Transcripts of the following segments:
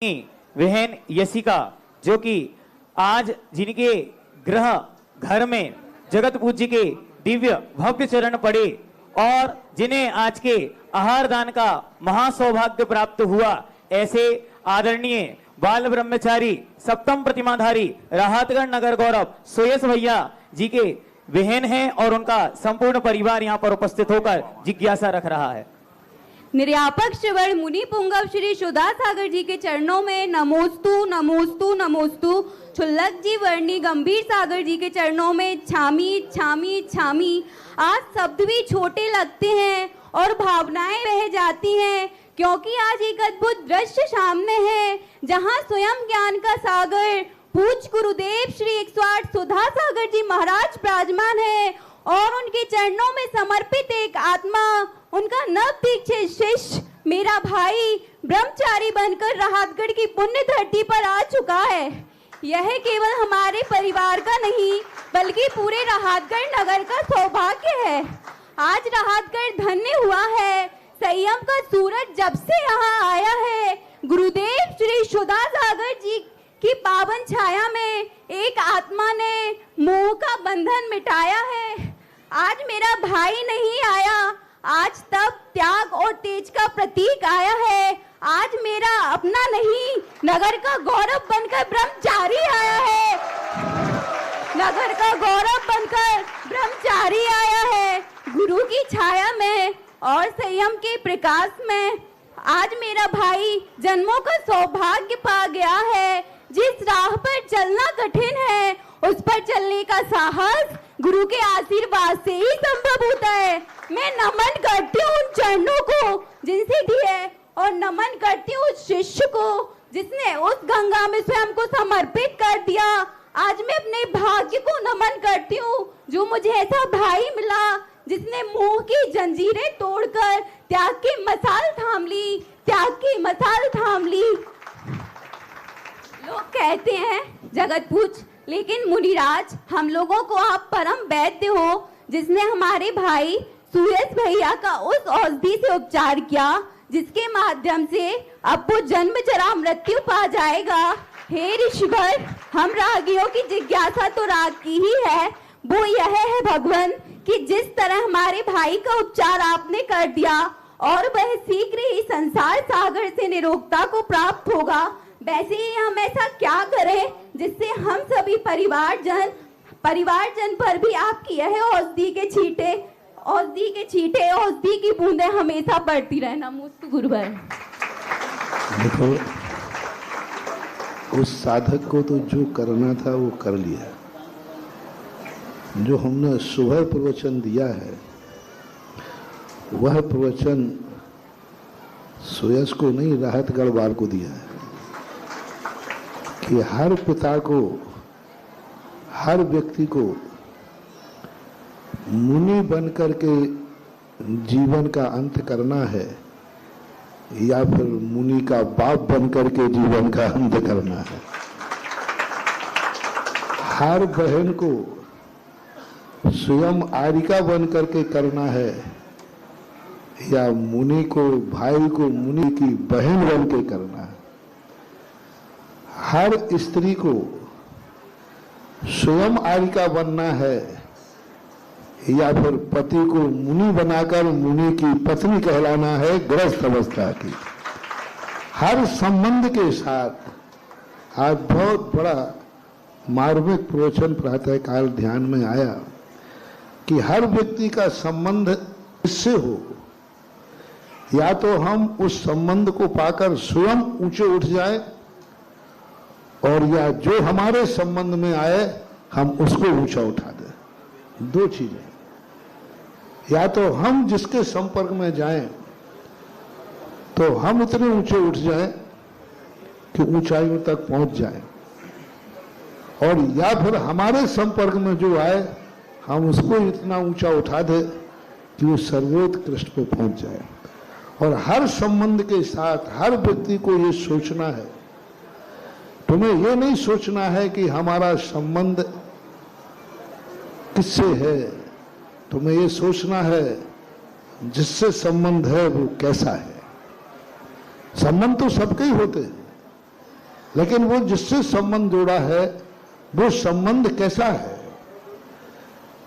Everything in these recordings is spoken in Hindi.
बहन यशिका, जो कि आज जिनके गृह घर में जगत पूज्य के दिव्य भव्य चरण पड़े और जिन्हें आज के आहार दान का महासौभाग्य प्राप्त हुआ, ऐसे आदरणीय बाल ब्रह्मचारी सप्तम प्रतिमाधारी राहतगढ़ नगर गौरव सुयश भैया जी के बहन हैं और उनका संपूर्ण परिवार यहाँ पर उपस्थित होकर जिज्ञासा रख रहा है। निर्यापक श्रवण मुनि पुंगव श्री सुधा सागर जी के चरणों में नमोस्तु नमोस्तु नमोस्तु। क्षुल्लक जी वर्णी गंभीर सागर जी के चरणों में छामी छामी छामी। आज शब्द भी छोटे लगते हैं और भावनाएं बह जाती हैं, क्योंकि आज एक अद्भुत दृश्य सामने है जहां स्वयं ज्ञान का सागर पूज्य गुरुदेव श्री 108 सुधा सागर जी महाराज विराजमान है और उनके चरणों में समर्पित एक आत्मा, उनका नव दीक्षित शिष्य मेरा भाई ब्रह्मचारी बनकर राहतगढ़ की पुण्य धरती पर आ चुका है। यह केवल हमारे परिवार का नहीं बल्कि पूरे राहतगढ़ नगर का सौभाग्य है। आज राहतगढ़ धन्य हुआ है। संयम का सूरज जब से यहाँ आया है, गुरुदेव श्री सुधा सागर जी की पावन छाया में एक आत्मा ने मोह का बंधन मिटाया है। आज मेरा भाई नहीं आया, आज तप त्याग और तेज का प्रतीक आया है। आज मेरा अपना नहीं, नगर का गौरव बनकर ब्रह्मचारी आया है। नगर का गौरव बनकर ब्रह्मचारी आया है। गुरु की छाया में और संयम के प्रकाश में आज मेरा भाई जन्मों का सौभाग्य पा गया है। जिस राह पर चलना कठिन है, उस पर चलने का साहस गुरु के आशीर्वाद से ही संभव होता है। मैं नमन करती हूँ उन चरणों को जिनसे दिए और नमन करती हूँ उस शिष्य को जिसने उस गंगा में स्वयं को समर्पित कर दिया। आज मैं अपने भाग्य को नमन करती हूँ जो मुझे ऐसा भाई मिला जिसने मोह की जंजीरें तोड़कर त्याग की मसाल थाम ली, त्याग की मसाल थाम ली। लोग कहते हैं जगत पूज, लेकिन मुनिराज हम लोगों को आप परम वैद्य हो जिसने हमारे भाई सुयश भैया का उस औषधि से उपचार किया जिसके माध्यम से अब वो जन्म जरा मृत्यु पा जाएगा। हे ऋषिवर, हम रागियों की जिज्ञासा तो राग की ही है, वो यह है भगवान कि जिस तरह हमारे भाई का उपचार आपने कर दिया और वह शीघ्र ही संसार सागर से निरोगता को प्राप्त होगा, वैसे ही हम ऐसा क्या करें जिससे हम सभी परिवारजन पर भी आपकी यह औषधि के छींटे औषधि की बूंदें हमेशा पड़ती रहना। मुस्त गुरुवर। देखो, उस साधक को तो जो करना था वो कर लिया। जो हमने सुबह प्रवचन दिया है वह प्रवचन सुयश को नहीं, राहतगढ़ वाल को दिया है कि हर पिता को, हर व्यक्ति को मुनि बनकर के जीवन का अंत करना है या फिर मुनि का बाप बनकर के जीवन का अंत करना है। हर बहन को स्वयं आरिका बनकर के करना है या मुनि को, भाई को मुनि की बहन बन के करना है। हर स्त्री को स्वयं आरिका बनना है या फिर पति को मुनि बनाकर मुनि की पत्नी कहलाना है गृहस्थ अवस्था की। हर संबंध के साथ आज बहुत बड़ा मार्मिक प्रवचन प्रातः काल ध्यान में आया कि हर व्यक्ति का संबंध इससे हो, या तो हम उस संबंध को पाकर स्वयं ऊंचे उठ जाए और या जो हमारे संबंध में आए हम उसको ऊंचा उठा दें। दो चीजें, या तो हम जिसके संपर्क में जाएं तो हम उतने ऊंचे उठ जाएं कि ऊंचाइयों तक पहुंच जाएं, और या फिर हमारे संपर्क में जो आए हम उसको इतना ऊंचा उठा दें कि वो सर्वोत्कृष्ट पे पहुंच जाए। और हर संबंध के साथ हर व्यक्ति को ये सोचना है, तुम्हें ये नहीं सोचना है कि हमारा संबंध किससे है, तुम्हें ये सोचना है जिससे संबंध है वो कैसा है। संबंध तो सबके ही होते हैं, लेकिन वो जिससे संबंध जोड़ा है वो संबंध कैसा है।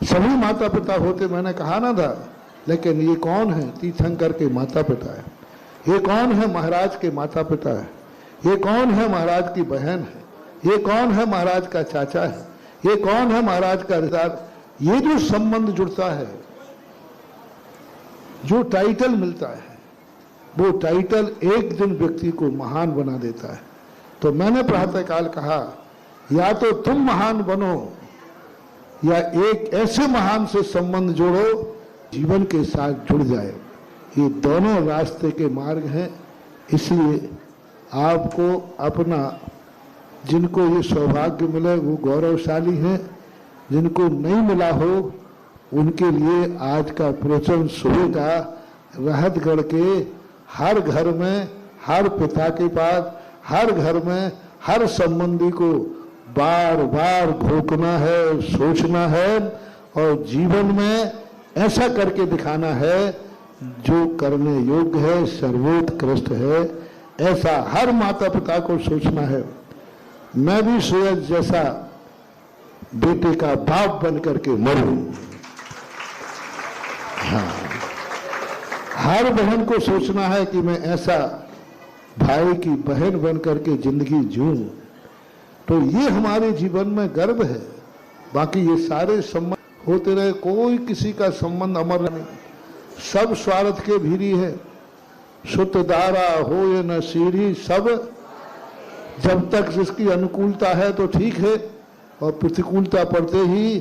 सभी माता पिता होते, मैंने कहा ना था, लेकिन ये कौन है? तीर्थंकर के माता पिता है। ये कौन है? महाराज के माता पिता है। ये कौन है? महाराज की बहन है। ये कौन है? महाराज का चाचा है। ये कौन है? महाराज का रिश्तेदार। ये जो संबंध जुड़ता है, जो टाइटल मिलता है, वो टाइटल एक दिन व्यक्ति को महान बना देता है। तो मैंने प्रातःकाल कहा, या तो तुम महान बनो या एक ऐसे महान से संबंध जोड़ो जीवन के साथ जुड़ जाए। ये दोनों रास्ते के मार्ग हैं। इसलिए आपको अपना, जिनको ये सौभाग्य मिले वो गौरवशाली हैं, जिनको नहीं मिला हो उनके लिए आज का प्रवचन सुबह का रहतगढ़ के हर घर में, हर पिता के पास, हर घर में, हर संबंधी को बार बार घोकना है, सोचना है और जीवन में ऐसा करके दिखाना है जो करने योग्य है, सर्वोत्कृष्ट है। ऐसा हर माता पिता को सोचना है। मैं भी सूरज जैसा बेटे का बाप बन करके मरूं। हाँ, हर बहन को सोचना है कि मैं ऐसा भाई की बहन बन करके जिंदगी जीऊं। तो ये हमारे जीवन में गर्व है। बाकी ये सारे संबंध होते रहे, कोई किसी का संबंध अमर नहीं, सब स्वार्थ के भीरी है। सुत दारा हो या न सीढ़ी, सब जब तक जिसकी अनुकूलता है तो ठीक है, और प्रतिकूलता पड़ते ही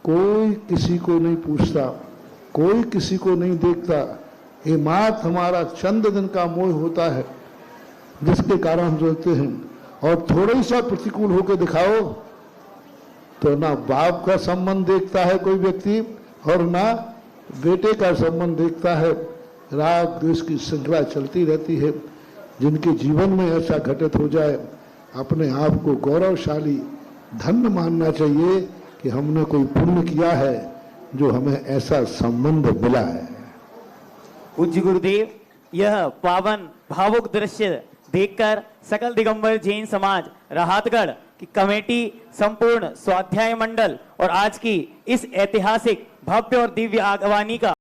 कोई किसी को नहीं पूछता, कोई किसी को नहीं देखता। ये मात हमारा चंद दिन का मोह होता है जिसके कारण हम सोचते हैं। और थोड़ा ही सा प्रतिकूल होकर दिखाओ तो ना बाप का संबंध देखता है कोई व्यक्ति और ना बेटे का संबंध देखता है। राग द्वेष की श्रृंखला चलती रहती है। जिनके जीवन में ऐसा घटित हो जाए, अपने आप को गौरवशाली धन्य मानना चाहिए कि हमने कोई पुण्य किया है जो हमें ऐसा संबंध मिला है। पूज्य गुरुदेव, यह पावन भावुक दृश्य देखकर सकल दिगंबर जैन समाज राहतगढ़ की कमेटी, संपूर्ण स्वाध्याय मंडल और आज की इस ऐतिहासिक भव्य और दिव्य आगवानी का